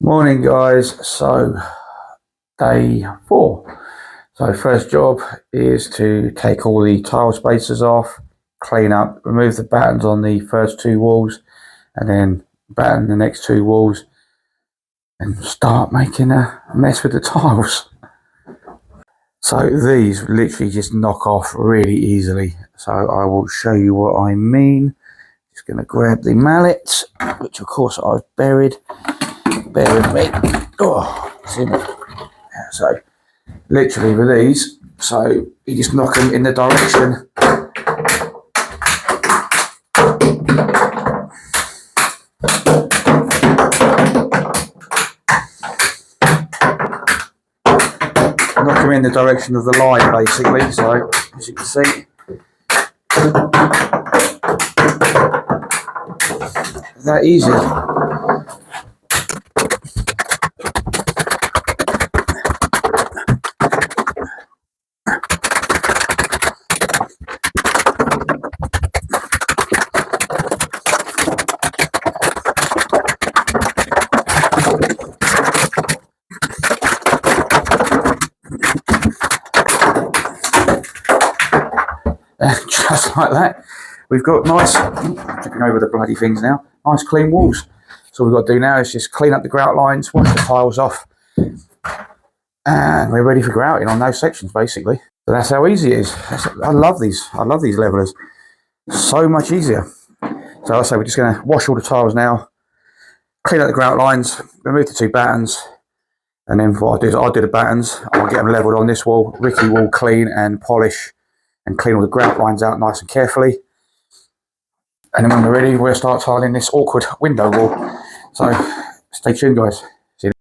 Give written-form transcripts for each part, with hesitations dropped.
Morning guys, so day 4. So first job is to take all the tile spacers off, clean up, remove the battens on the first 2 walls and then batten the next 2 walls and start making a mess with the tiles. So these literally just knock off really easily, so I will show you what I mean. Just going to grab the mallet, which of course I've buried. Bear with me. Oh, it's in it. So, literally with these, so you just knock them in the direction. Knock them in the direction of the line, basically. So, as you can see, that easy. Just like that, we've got nice, tripping over the bloody things now, nice clean walls. So all we've got to do now is just clean up the grout lines, wash the tiles off, and we're ready for grouting on those sections basically. So that's how easy it is. I love these levelers, so much easier. So I say we're just going to wash all the tiles now, clean up the grout lines, remove the 2 battens, and then what I'll do is I'll do the battens, I'll get them levelled on this wall, Ricky will clean and polish and clean all the grout lines out nice and carefully. And then when we're ready, we'll start tiling this awkward window wall. So stay tuned guys. See you.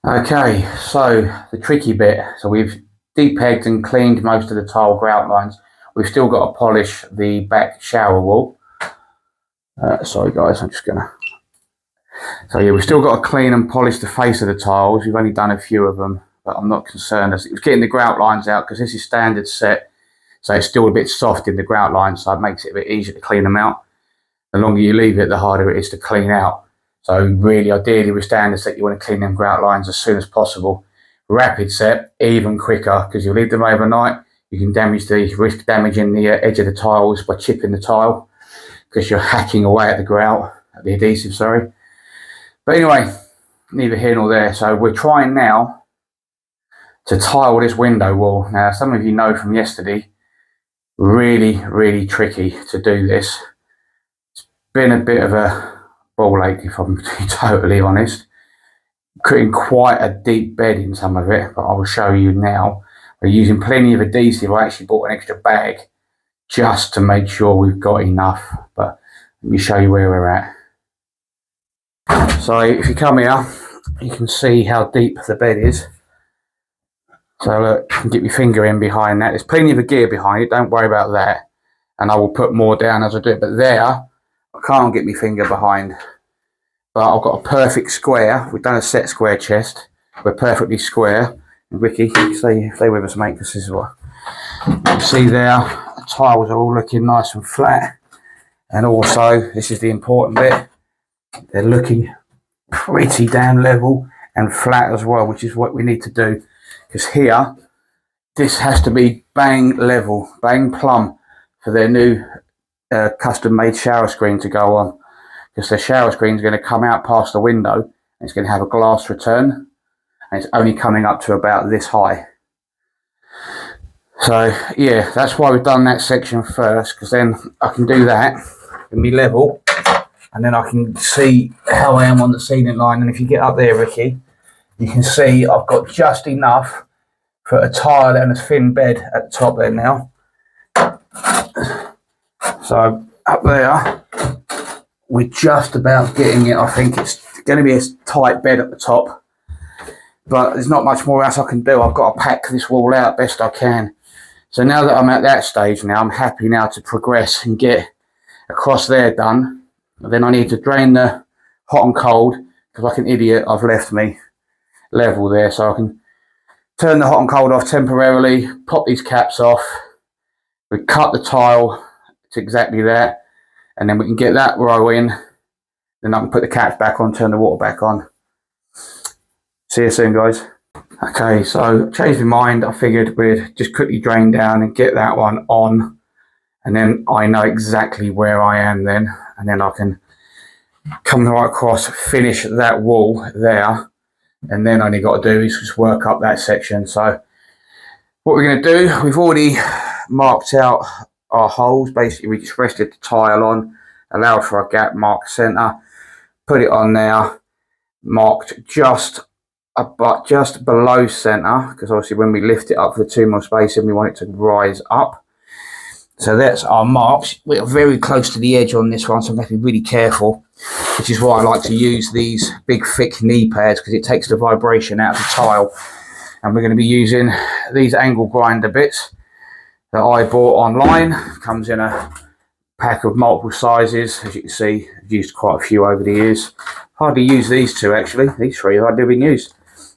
Okay, so the tricky bit. So we've de-pegged and cleaned most of the tile grout lines. We've still got to polish the back shower wall. Sorry guys, I'm just gonna... So yeah, we've still got to clean and polish the face of the tiles. We've only done a few of them, but I'm not concerned. It's getting the grout lines out because this is standard set. So it's still a bit soft in the grout lines, so it makes it a bit easier to clean them out. The longer you leave it, the harder it is to clean out. So really, ideally with standard set, you want to clean them grout lines as soon as possible. Rapid set, even quicker, because you leave them overnight, you can risk damaging the edge of the tiles by chipping the tile because you're hacking away at the grout, at the adhesive, sorry. But anyway, neither here nor there. So we're trying now to tile this window wall. Now, some of you know from yesterday, really tricky to do this. It's been a bit of a ball ache, if I'm totally honest. Creating quite a deep bed in some of it, but I will show you now. We're using plenty of adhesive. I actually bought an extra bag just to make sure we've got enough, but let me show you where we're at. So if you come here, you can see how deep the bed is. So look, you can get your finger in behind that. There's plenty of a gear behind it, don't worry about that. And I will put more down as I do it, but there, I can't get my finger behind. But I've got a perfect square. We've done a set square chest. We're perfectly square. And Ricky, stay with us, mate, because this is what you see there. The tiles are all looking nice and flat. And also, this is the important bit, they're looking pretty damn level and flat as well, which is what we need to do. Because here, this has to be bang level, bang plumb for their new custom-made shower screen to go on. Because the shower screen is going to come out past the window and it's going to have a glass return and it's only coming up to about this high. So yeah, that's why we've done that section first, because then I can do that and be level and then I can see how I am on the ceiling line. And if you get up there, Ricky, you can see I've got just enough for a tile and a thin bed at the top there now. So up there, we're just about getting it. I think it's going to be a tight bed at the top, but there's not much more else I can do. I've got to pack this wall out best I can. So now that I'm at that stage now, I'm happy now to progress and get across there done. And then I need to drain the hot and cold, because like an idiot, I've left level there, so I can turn the hot and cold off temporarily, pop these caps off, we cut the tile to exactly that, and then we can get that row in, then I can put the caps back on, turn the water back on. See you soon, guys. Okay, so changed my mind. I figured we'd just quickly drain down and get that one on, and then I know exactly where I am then, and then I can come right across, finish that wall there, and then all you got to do is just work up that section. So what we're going to do, we've already marked out our holes. Basically, we just rested the tile on, allowed for a gap, marked centre, put it on there, marked just below centre, because obviously when we lift it up for the 2 mil spacing, we want it to rise up. So that's our marks. We're very close to the edge on this one, so I'm going to be really careful, which is why I like to use these big thick knee pads, because it takes the vibration out of the tile. And we're going to be using these angle grinder bits that I bought online. Comes in a pack of multiple sizes. As you can see, I've used quite a few over the years. Hardly used these two actually. These three have hardly been used.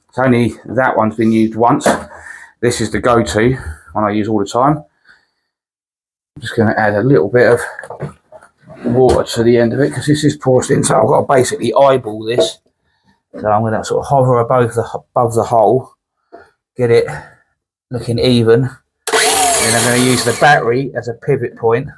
It's only that one's been used once. This is the go-to one I use all the time. I'm just going to add a little bit of water to the end of it, because this is porcelain, so I've got to basically eyeball this. So I'm going to sort of hover above the hole, get it looking even, and then I'm going to use the battery as a pivot point.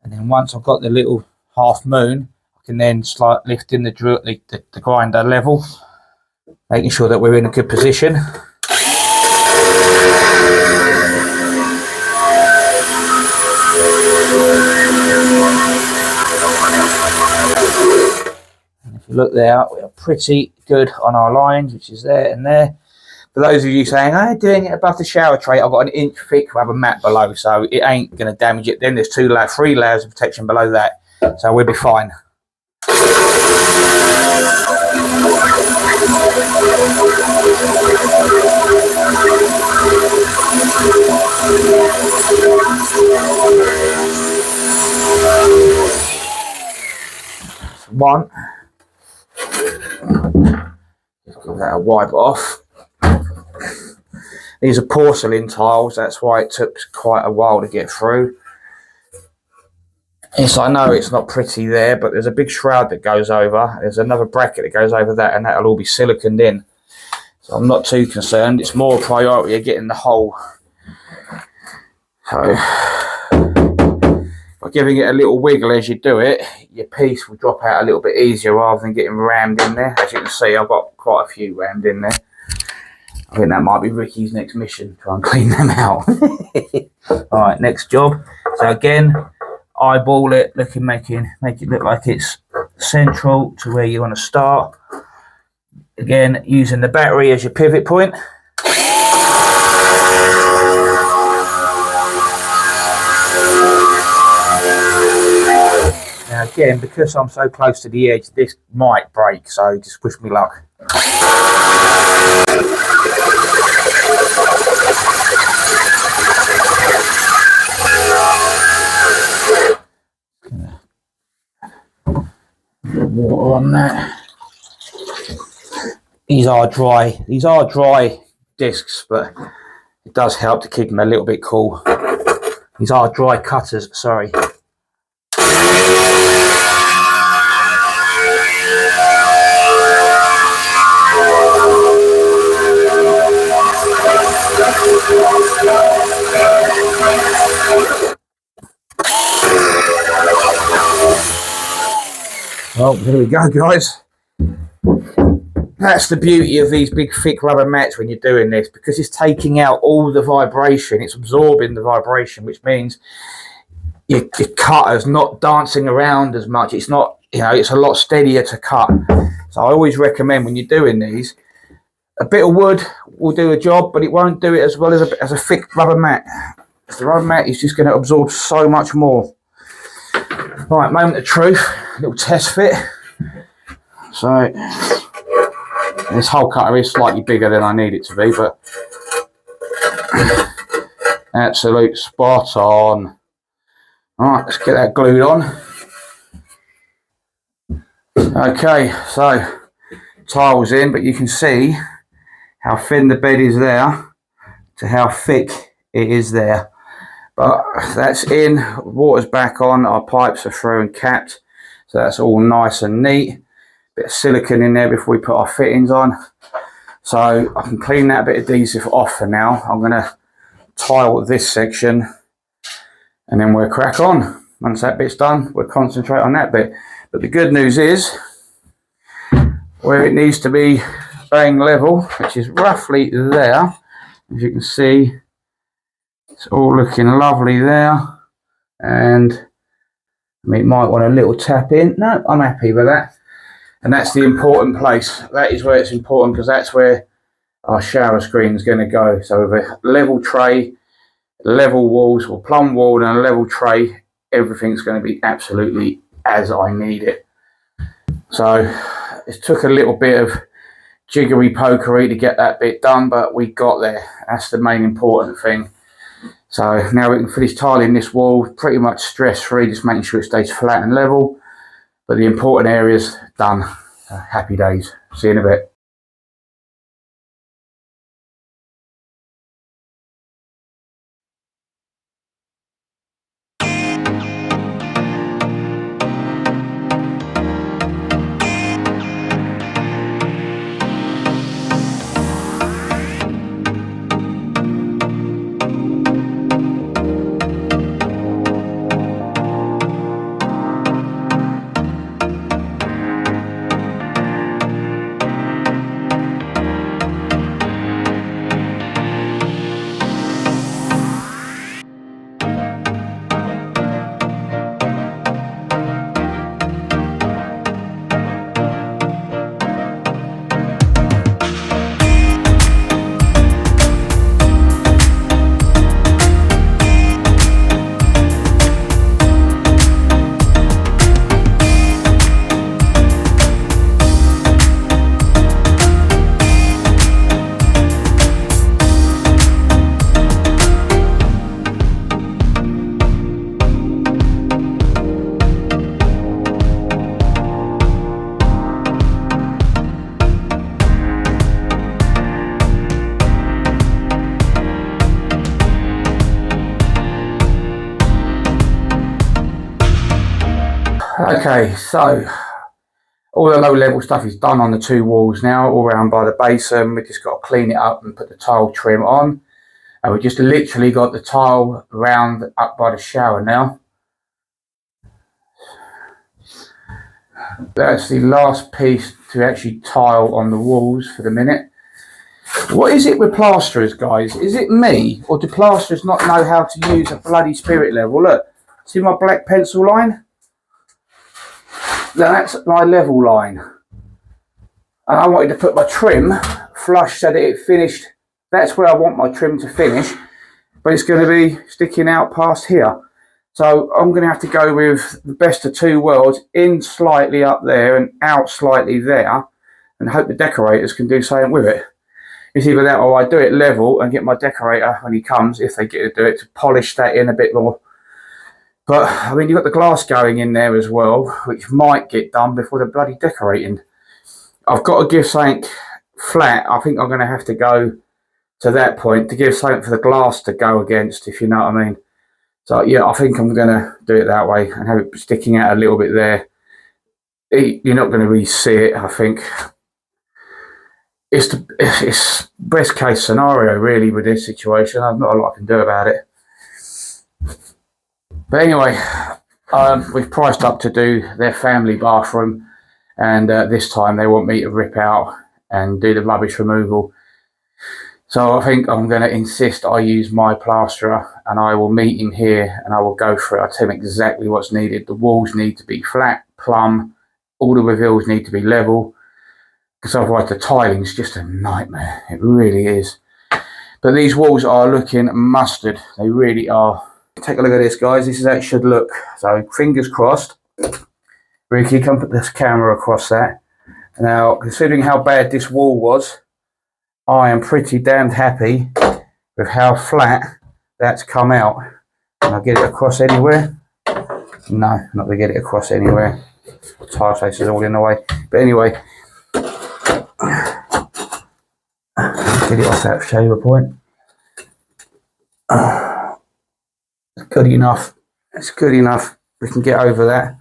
And then once I've got the little half moon, I can then start lifting the grinder level, making sure that we're in a good position. And if you look there, we are pretty good on our lines, which is there and there. For those of you saying, I'm doing it above the shower tray, I've got an inch thick rubber mat below, so it ain't going to damage it. Then there's 3 layers of protection below that, so we'll be fine. One. Just give that a wipe off. These are porcelain tiles, that's why it took quite a while to get through. Yes, I know it's not pretty there, but there's a big shroud that goes over. There's another bracket that goes over that, and that'll all be siliconed in. So I'm not too concerned. It's more a priority of getting the hole. So by giving it a little wiggle as you do it, your piece will drop out a little bit easier rather than getting rammed in there. As you can see, I've got quite a few rammed in there. I think that might be Ricky's next mission, try and clean them out. Alright, next job. So again, eyeball it, make it look like it's central to where you want to start. Again, using the battery as your pivot point. Now again, because I'm so close to the edge, this might break, so just wish me luck. Water on that. These are dry discs, but it does help to keep them a little bit cool. These are dry cutters, sorry. Well, here we go, guys. That's the beauty of these big thick rubber mats when you're doing this, because it's taking out all the vibration, it's absorbing the vibration, which means your cutter's not dancing around as much. It's not, it's a lot steadier to cut. So I always recommend when you're doing these, a bit of wood will do a job, but it won't do it as well as a thick rubber mat. The rubber mat is just going to absorb so much more. Right, moment of truth, little test fit. So This hole cutter is slightly bigger than I need it to be, but absolute spot on. Alright, let's get that glued on. Okay, so tiles in, but you can see how thin the bed is there to how thick it is there. But that's in, water's back on, our pipes are through and capped, so that's all nice and neat. Bit of silicone in there before we put our fittings on. So I can clean that bit of adhesive off for now. I'm going to tile this section and then we'll crack on. Once that bit's done, we'll concentrate on that bit. But the good news is, where it needs to be bang level, which is roughly there, as you can see, it's all looking lovely there. And I mean, it might want a little tap in. No, I'm happy with that. And that's the important place. That is where it's important, because that's where our shower screen is going to go. So with a level tray, level walls, or plumb wall and a level tray, everything's going to be absolutely as I need it. So it took a little bit of jiggery pokery to get that bit done, but we got there. That's the main important thing. So now we can finish tiling this wall pretty much stress free, just making sure it stays flat and level. But the important area's done. Happy days. See you in a bit. Okay, so all the low level stuff is done on the two walls now, all around by the basin. We just got to clean it up and put the tile trim on. And we just literally got the tile round up by the shower now. That's the last piece to actually tile on the walls for the minute. What is it with plasterers, guys? Is it me, or do plasterers not know how to use a bloody spirit level? Look, see my black pencil line? Now that's my level line. And I wanted to put my trim flush so that it finished. That's where I want my trim to finish, but it's going to be sticking out past here. So I'm going to have to go with the best of two worlds, in slightly up there and out slightly there, and hope the decorators can do something with it. It's either that or I do it level and get my decorator when he comes, if they get to do it, to polish that in a bit more. But I mean, you've got the glass going in there as well, which might get done before the bloody decorating. I've got to give something flat. I think I'm going to have to go to that point to give something for the glass to go against, if you know what I mean. So yeah, I think I'm going to do it that way and have it sticking out a little bit there. You're not going to really see it, I think. It's best case scenario really with this situation. I've not a lot I can do about it. But anyway, we've priced up to do their family bathroom, and this time they want me to rip out and do the rubbish removal. So I think I'm going to insist I use my plasterer, and I will meet him here and I will go through it. I'll tell him exactly what's needed. The walls need to be flat, plumb, all the reveals need to be level, because otherwise the tiling's just a nightmare. It really is. But these walls are looking mustard. They really are. Take a look at this, guys. This is how it should look. So fingers crossed. Ricky, come put this camera across that. Now, considering how bad this wall was, I am pretty damned happy with how flat that's come out. Can I get it across anywhere? No, not going to get it across anywhere. The tile space is all in the way. But anyway, get it off that shaver point. It's good enough. It's good enough. We can get over that.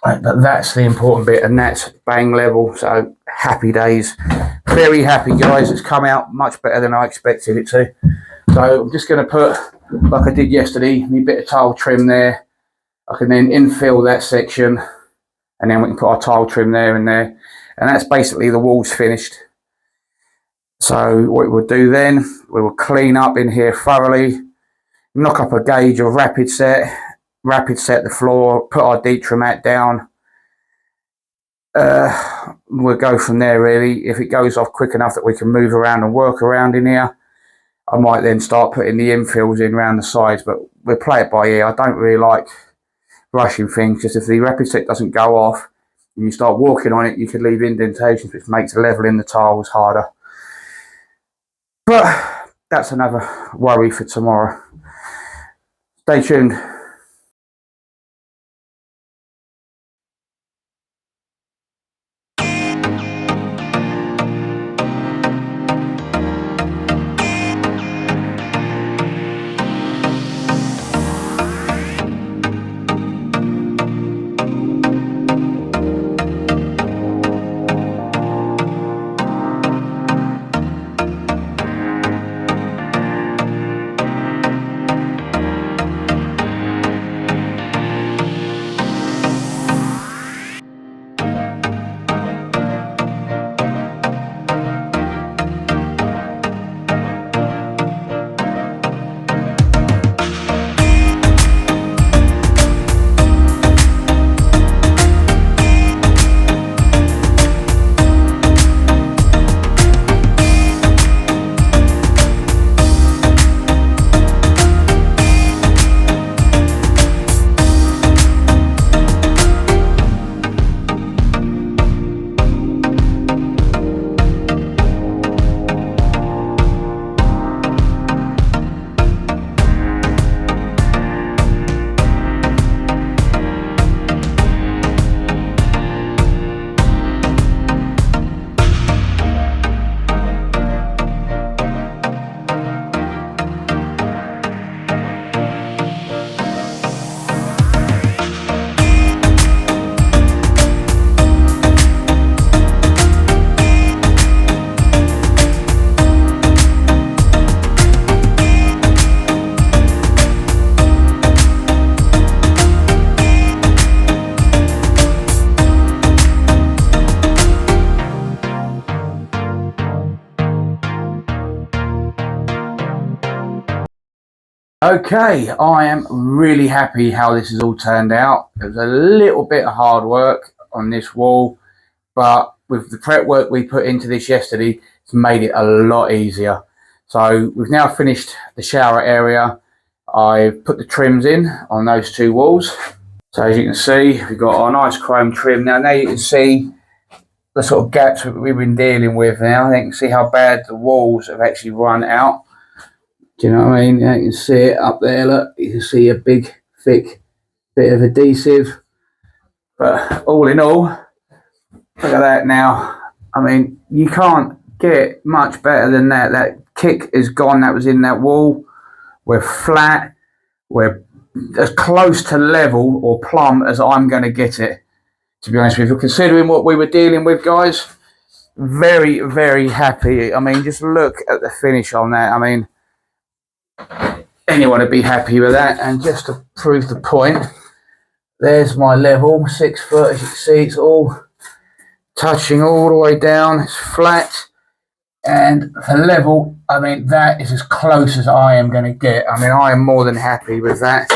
Right, but that's the important bit, and that's bang level. So happy days. Very happy, guys. It's come out much better than I expected it to. So I'm just going to put, like I did yesterday, a bit of tile trim there. I can then infill that section, and then we can put our tile trim there and there. And that's basically the walls finished. So what we'll do then, we will clean up in here thoroughly, knock up a gauge of rapid set the floor, put our detra mat down. We'll go from there really. If it goes off quick enough that we can move around and work around in here, I might then start putting the infills in around the sides, but we'll play it by ear. I don't really like rushing things, because if the rapid set doesn't go off and you start walking on it, you could leave indentations, which makes leveling the tiles harder. But that's another worry for tomorrow. Stay tuned. Okay, I am really happy how this has all turned out. It was a little bit of hard work on this wall, but with the prep work we put into this yesterday, it's made it a lot easier. So we've now finished the shower area. I've put the trims in on those two walls. So as you can see, we've got our nice chrome trim. Now you can see the sort of gaps that we've been dealing with now. You can see how bad the walls have actually run out. Do you know what I mean? You can see it up there, look. You can see a big, thick bit of adhesive. But all in all, look at that now. I mean, you can't get much better than that. That kick is gone. That was in that wall. We're flat. We're as close to level or plumb as I'm going to get it, to be honest with you. Considering what we were dealing with, guys, very, very happy. I mean, just look at the finish on that. I mean, anyone would be happy with that. And just to prove the point, there's my level, 6 foot. As you can see, it's all touching all the way down. It's flat. And for level, I mean, that is as close as I am going to get. I mean, I am more than happy with that.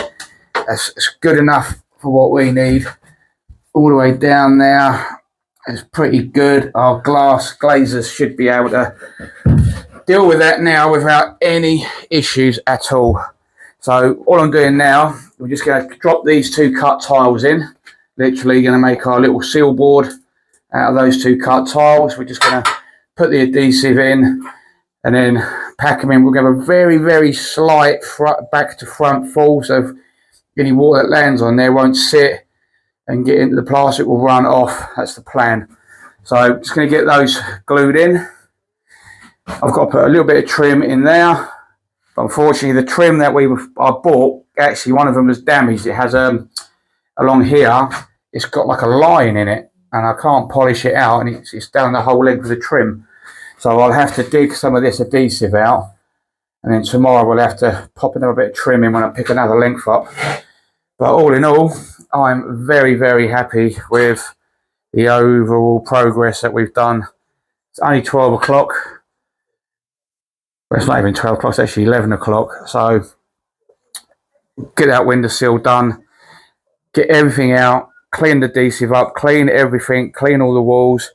It's good enough for what we need. All the way down there, it's pretty good. Our glass glazers should be able to deal with that now without any issues at all. So all I'm doing now, we're just going to drop these two cut tiles in. Literally going to make our little seal board out of those two cut tiles. We're just going to put the adhesive in and then pack them in. We'll give a very, very slight back to front fall, so any water that lands on there won't sit and get into the plastic, will run off. That's the plan. So just going to get those glued in. I've got to put a little bit of trim in there. But unfortunately, the trim that I bought, actually one of them was damaged. It has along here, it's got like a line in it, and I can't polish it out, and it's down the whole length of the trim. So I'll have to dig some of this adhesive out, and then tomorrow we'll have to pop another bit of trim in when I pick another length up. But all in all, I'm very, very happy with the overall progress that we've done. It's only 12 o'clock. Well, it's not even 12 o'clock, it's actually 11 o'clock. So get that windowsill done, get everything out, clean the adhesive up, clean everything, clean all the walls.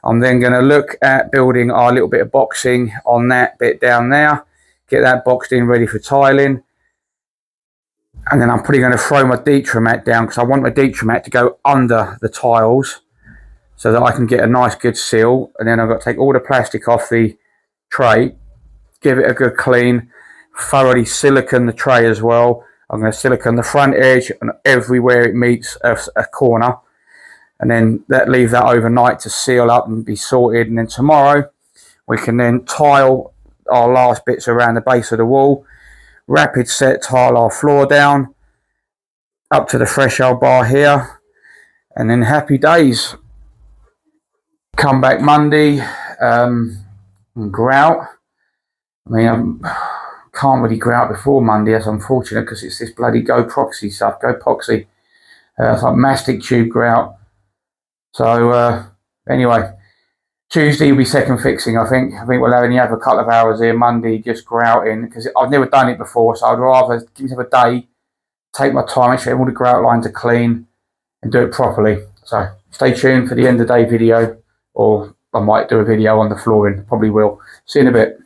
I'm then going to look at building our little bit of boxing on that bit down there, get that boxed in ready for tiling. And then I'm probably going to throw my Detromat down, because I want my Detromat to go under the tiles so that I can get a nice good seal. And then I've got to take all the plastic off the tray, give it a good clean, thoroughly silicone the tray as well. I'm going to silicone the front edge and everywhere it meets a corner, and then leave that overnight to seal up and be sorted. And then tomorrow we can then tile our last bits around the base of the wall, rapid set tile our floor down up to the threshold bar here, and then happy days. Come back Monday and grout. I mean, can't really grout before Monday. That's unfortunate, because it's this bloody Go Proxy stuff. Go Proxy. It's like mastic tube grout. So anyway, Tuesday will be second fixing. I think we'll only have a couple of hours here. Monday just grouting, because I've never done it before. So I'd rather give myself a day, take my time, make sure all the grout lines are clean, and do it properly. So stay tuned for the end of the day video, or I might do a video on the flooring. Probably will. See you in a bit.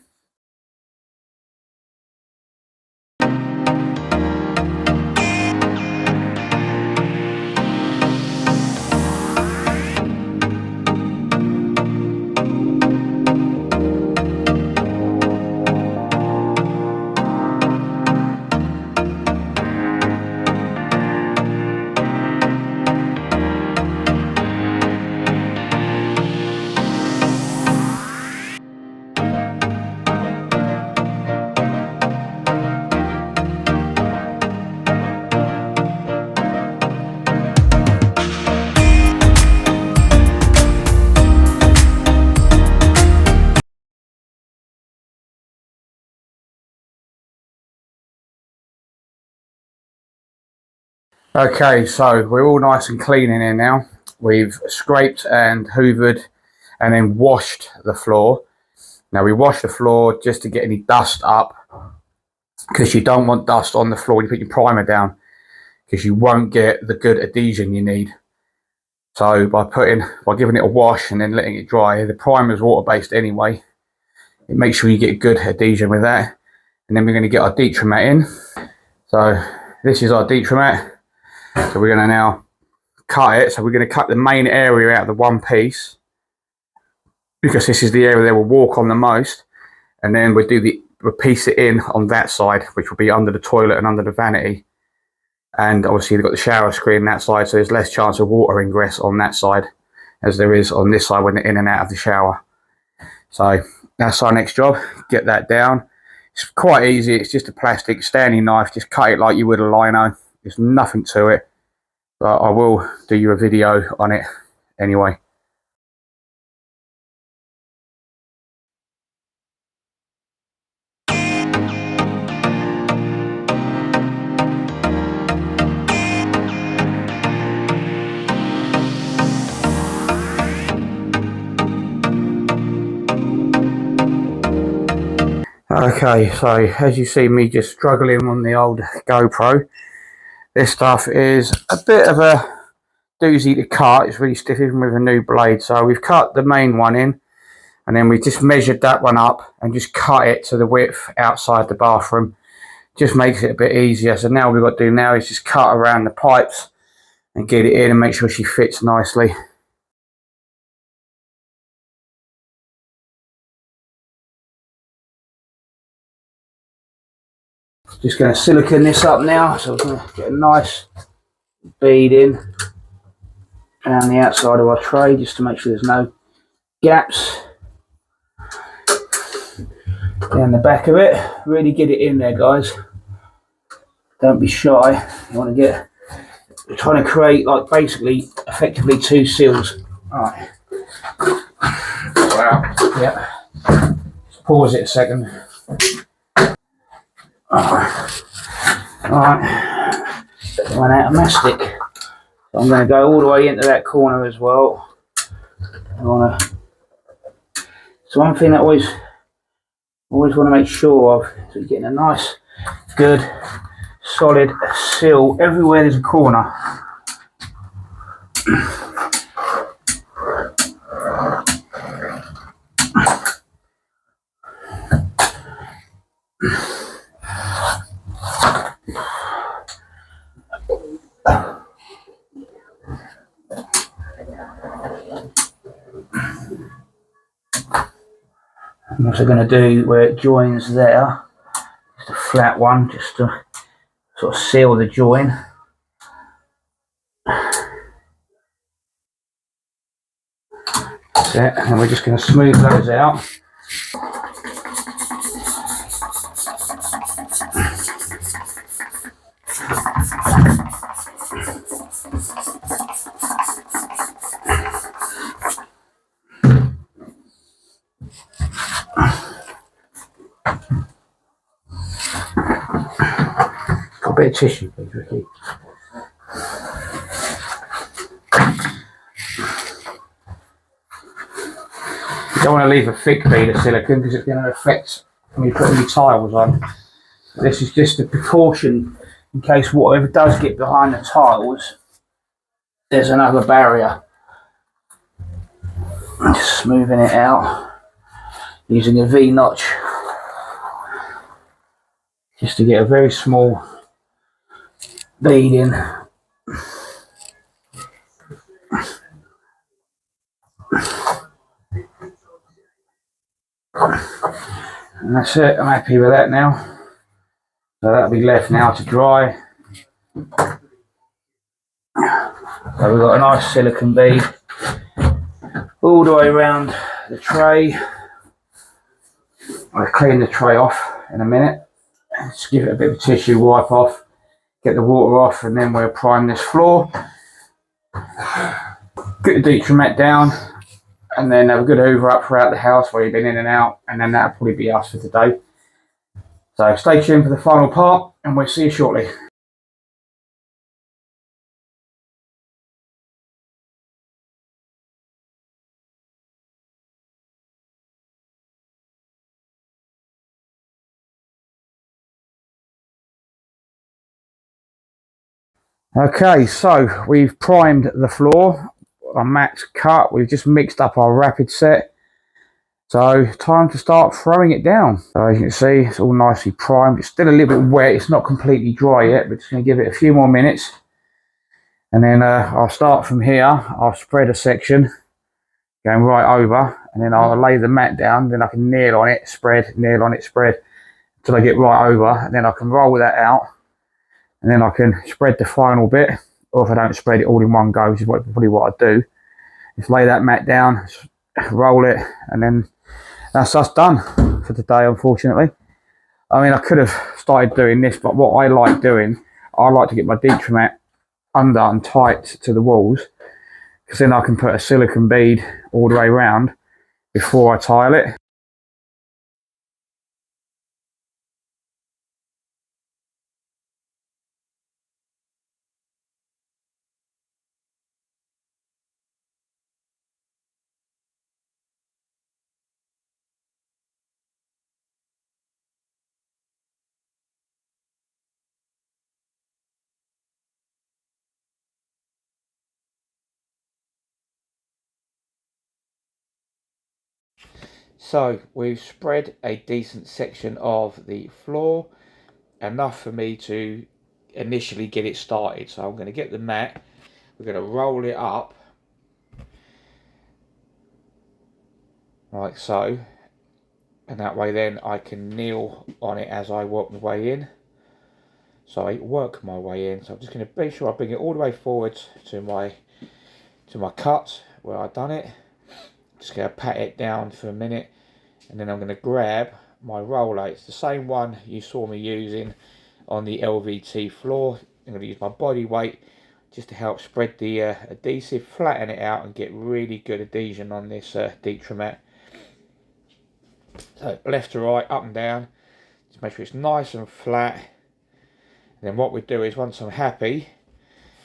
Okay, so we're all nice and clean in here now. We've scraped and hoovered and then washed the floor. Now we wash the floor just to get any dust up, because you don't want dust on the floor when you put your primer down, because you won't get the good adhesion you need. So by giving it a wash and then letting it dry, the primer is water-based anyway. It makes sure you get good adhesion with that. And then we're going to get our Detromat in. So this is our Detromat. So we're going to now cut it. So we're going to cut the main area out of the one piece, because this is the area they will walk on the most. And then we'll piece it in on that side, which will be under the toilet and under the vanity. And obviously they've got the shower screen on that side, so there's less chance of water ingress on that side as there is on this side when they're in and out of the shower. So that's our next job. Get that down. It's quite easy. It's just a plastic Stanley knife. Just cut it like you would a lino. There's nothing to it, but I will do you a video on it anyway. Okay, so as you see me just struggling on the old GoPro, this stuff is a bit of a doozy to cut. It's really stiff even with a new blade. So we've cut the main one in, and then we just measured that one up and just cut it to the width outside the bathroom. Just makes it a bit easier. So now what we've got to do now is just cut around the pipes and get it in and make sure she fits nicely. Just going to silicone this up now, so we're going to get a nice bead in around the outside of our tray, just to make sure there's no gaps down the back of it. Really get it in there, guys. Don't be shy. You want to get, you're trying to create like basically effectively two seals. Alright. Wow. Yeah. Just pause it a second. Alright. Run out of mastic. So I'm going to go all the way into that corner as well. So one thing that I always want to make sure of is we're getting a nice, good, solid seal everywhere there's a corner. I'm also going to do where it joins there, just a flat one, just to sort of seal the join. That's it, and we're just going to smooth those out. Got a bit of tissue, please, Ricky. You don't want to leave a thick bead of silicone because it's going to affect when you put any tiles on. This is just a precaution in case whatever does get behind the tiles, there's another barrier. Just smoothing it out using a V-notch just to get a very small bead in. And that's it, I'm happy with that now. So that'll be left now to dry. So we've got a nice silicone bead all the way around the tray. I'll clean the tray off in a minute. Just give it a bit of tissue, wipe off, get the water off, and then we'll prime this floor. Get the Detromat down, and then have a good hoover up throughout the house where you've been in and out, and then that'll probably be us for today. So stay tuned for the final part, and we'll see you shortly. Okay, so we've primed the floor. Our mat's cut. We've just mixed up our rapid set. So time to start throwing it down. So as you can see, it's all nicely primed. It's still a little bit wet. It's not completely dry yet, but just going to give it a few more minutes. And then I'll start from here. I'll spread a section going right over, and then I'll lay the mat down. Then I can nail on it, spread, nail on it, spread until I get right over. And then I can roll that out. And then I can spread the final bit, or if I don't spread it all in one go, which is probably what I do. Just lay that mat down, roll it, and then that's us done for today, unfortunately. I mean, I could have started doing this, but what I like doing, I like to get my Detromat under and tight to the walls, because then I can put a silicone bead all the way around before I tile it. So we've spread a decent section of the floor, enough for me to initially get it started. So I'm going to get the mat, we're going to roll it up like so, and that way then I can kneel on it as I work my way in. So I work my way in. So I'm just going to make sure I bring it all the way forward to my cut where I've done it. Just going to pat it down for a minute, and then I'm going to grab my roller. It's the same one you saw me using on the LVT floor. I'm going to use my body weight just to help spread the adhesive, flatten it out and get really good adhesion on this Detromat. So left to right, up and down, just make sure it's nice and flat. And then what we do is, once I'm happy,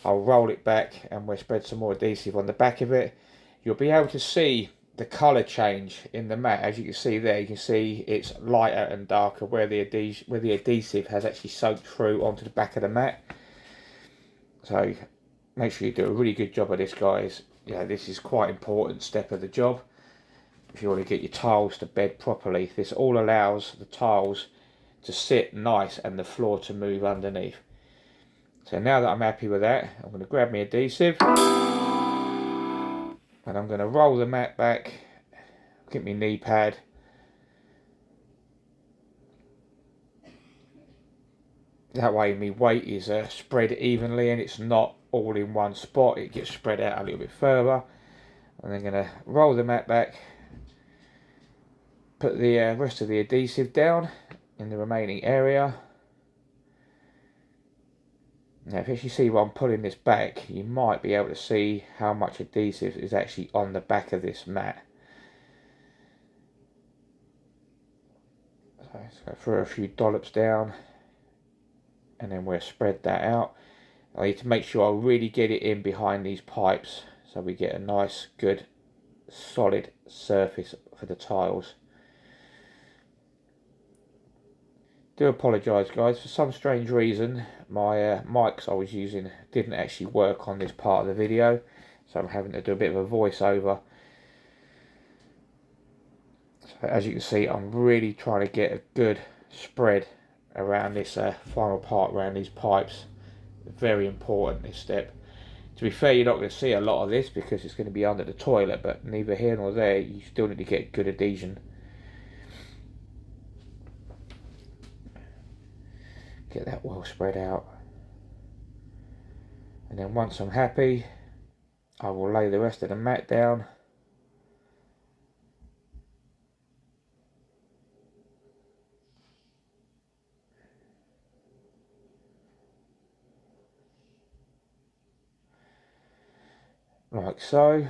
I'll roll it back and we'll spread some more adhesive on the back of it. You'll be able to see the colour change in the mat. As you can see there, you can see it's lighter and darker where the adhesive has actually soaked through onto the back of the mat. So make sure you do a really good job of this, guys. Yeah, this is quite an important step of the job if you want to get your tiles to bed properly. This all allows the tiles to sit nice and the floor to move underneath. So now that I'm happy with that, I'm going to grab my adhesive and I'm going to roll the mat back, get my knee pad, that way my weight is spread evenly and it's not all in one spot, it gets spread out a little bit further. And I'm going to roll the mat back, put the rest of the adhesive down in the remaining area. Now if you see while I'm pulling this back, you might be able to see how much adhesive is actually on the back of this mat. So let's go through a few dollops down and then we'll spread that out. I need to make sure I really get it in behind these pipes so we get a nice good solid surface for the tiles. Do apologise, guys, for some strange reason my mics I was using didn't actually work on this part of the video, so I'm having to do a bit of a voiceover. So as you can see, I'm really trying to get a good spread around this final part, around these pipes. Very important, this step. To be fair, you're not going to see a lot of this because it's going to be under the toilet, but neither here nor there, you still need to get good adhesion. Get that well spread out. And then once I'm happy, I will lay the rest of the mat down. Like so.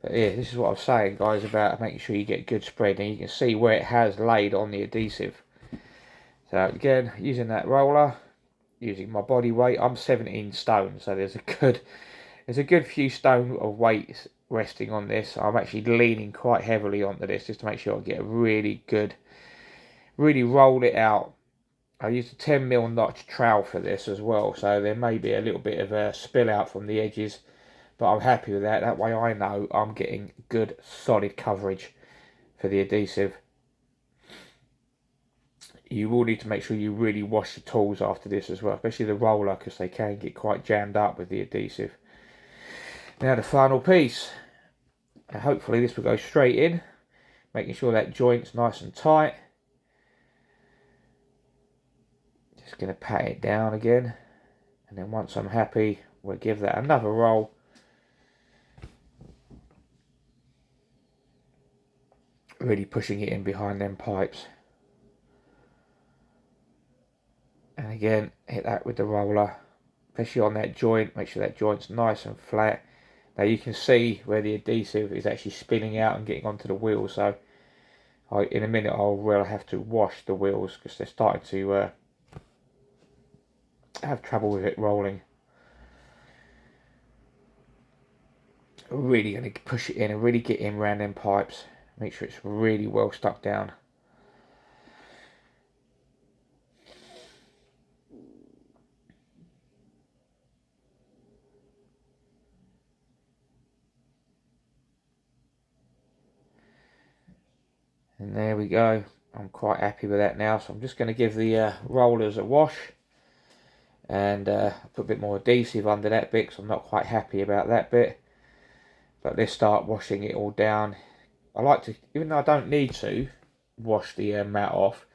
But yeah, this is what I was saying, guys, about making sure you get good spread, and you can see where it has laid on the adhesive. So again, using that roller, using my body weight, I'm 17 stone, so there's a good few stone of weight resting on this. I'm actually leaning quite heavily onto this just to make sure I get a really good, really roll it out. I used a 10mm notch trowel for this as well, so there may be a little bit of a spill out from the edges, but I'm happy with that. That way I know I'm getting good solid coverage for the adhesive. You will need to make sure you really wash the tools after this as well, especially the roller, because they can get quite jammed up with the adhesive. Now the final piece, and hopefully this will go straight in, making sure that joint's nice and tight. Just going to pat it down again, and then once I'm happy, we'll give that another roll. Really pushing it in behind them pipes. And again, hit that with the roller, especially on that joint. Make sure that joint's nice and flat. Now you can see where the adhesive is actually spilling out and getting onto the wheels, so in a minute I will have to wash the wheels because they're starting to have trouble with it rolling. Really going to push it in and really get in around them pipes. Make sure it's really well stuck down. And there we go. I'm quite happy with that now, so I'm just going to give the rollers a wash and put a bit more adhesive under that bit because I'm not quite happy about that bit. But let's start washing it all down. I like to, even though I don't need to wash the mat off,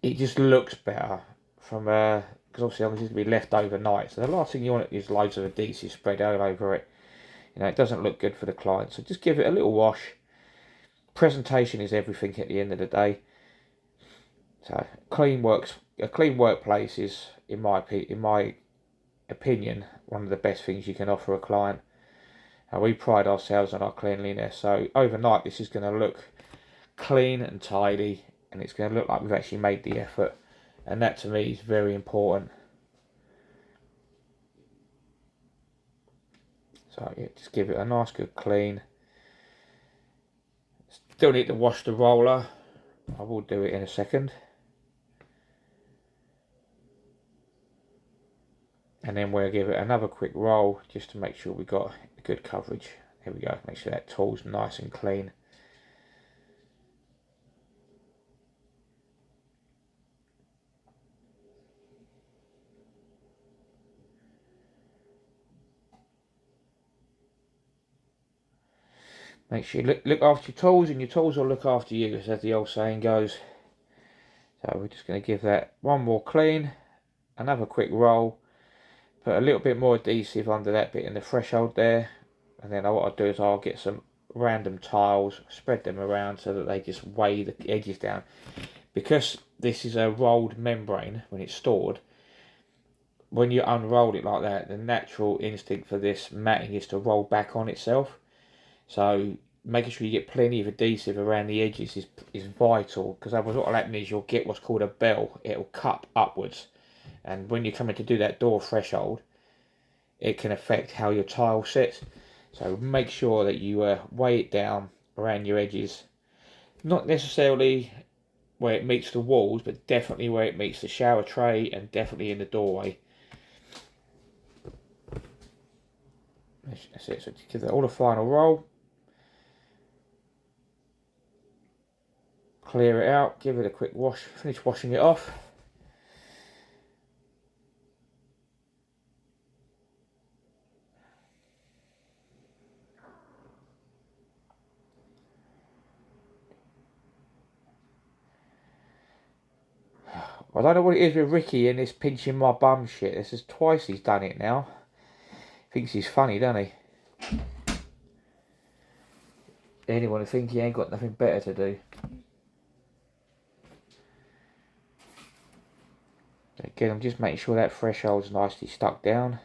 it just looks better from because obviously this is going to be left overnight. So the last thing you want is loads of adhesive spread all over it. You know, it doesn't look good for the client. So just give it a little wash. Presentation is everything at the end of the day. So a clean workplace is, in my opinion, one of the best things you can offer a client. And we pride ourselves on our cleanliness. So overnight, this is going to look clean and tidy, and it's going to look like we've actually made the effort, and that to me is very important. So yeah, just give it a nice good clean. Still need to wash the roller. I will do it in a second. And then we'll give it another quick roll just to make sure we've got good coverage. Here we go, make sure that tool's nice and clean. Make sure you look after your tools, and your tools will look after you, as the old saying goes. So we're just going to give that one more clean, another quick roll, put a little bit more adhesive under that bit in the threshold there, and then what I'll do is I'll get some random tiles, spread them around so that they just weigh the edges down. Because this is a rolled membrane, when it's stored, when you unroll it like that, the natural instinct for this matting is to roll back on itself. So making sure you get plenty of adhesive around the edges is vital, because otherwise what will happen is you'll get what's called a bell. It'll cup upwards, and when you're coming to do that door threshold, it can affect how your tile sits. So make sure that you weigh it down around your edges, not necessarily where it meets the walls, but definitely where it meets the shower tray and definitely in the doorway. That's it. So give that all a final roll. Clear it out, give it a quick wash, finish washing it off. I don't know what it is with Ricky and this pinching my bum shit. This is twice he's done it now. Thinks he's funny, doesn't he? Anyone would think he ain't got nothing better to do. Again, I'm just making sure that threshold's nicely stuck down.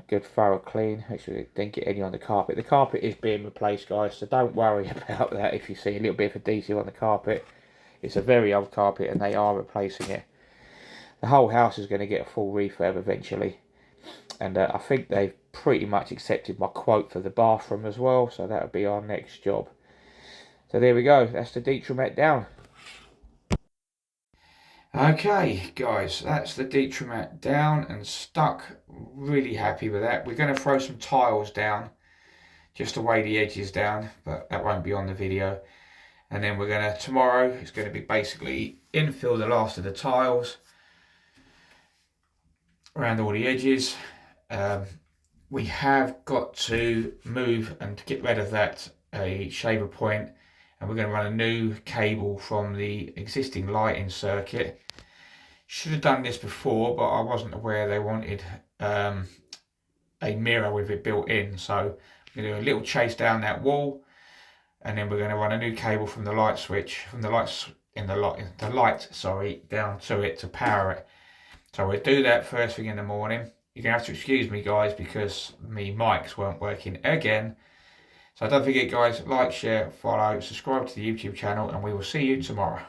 Good thorough clean. Make sure it didn't get any on the carpet. The carpet is being replaced, guys, so don't worry about that if you see a little bit of adhesive on the carpet. It's a very old carpet and they are replacing it. The whole house is going to get a full refurb eventually. And I think they've pretty much accepted my quote for the bathroom as well, so that'll be our next job. So there we go, that's the Detromet down. Okay guys, that's the Detromet down and stuck. Really happy with that. We're going to throw some tiles down just to weigh the edges down, but that won't be on the video. And then we're going to, tomorrow, it's going to be basically infill the last of the tiles around all the edges. We have got to move and get rid of that shaver point, and we're going to run a new cable from the existing lighting circuit. Should have done this before, but I wasn't aware they wanted a mirror with it built in. So we're going to do a little chase down that wall, and then we're going to run a new cable from the light switch, from the lights in the light, down to it to power it. So we'll do that first thing in the morning. You're going to have to excuse me, guys, because me mics weren't working again. So don't forget, guys, like, share, follow, subscribe to the YouTube channel, and we will see you tomorrow.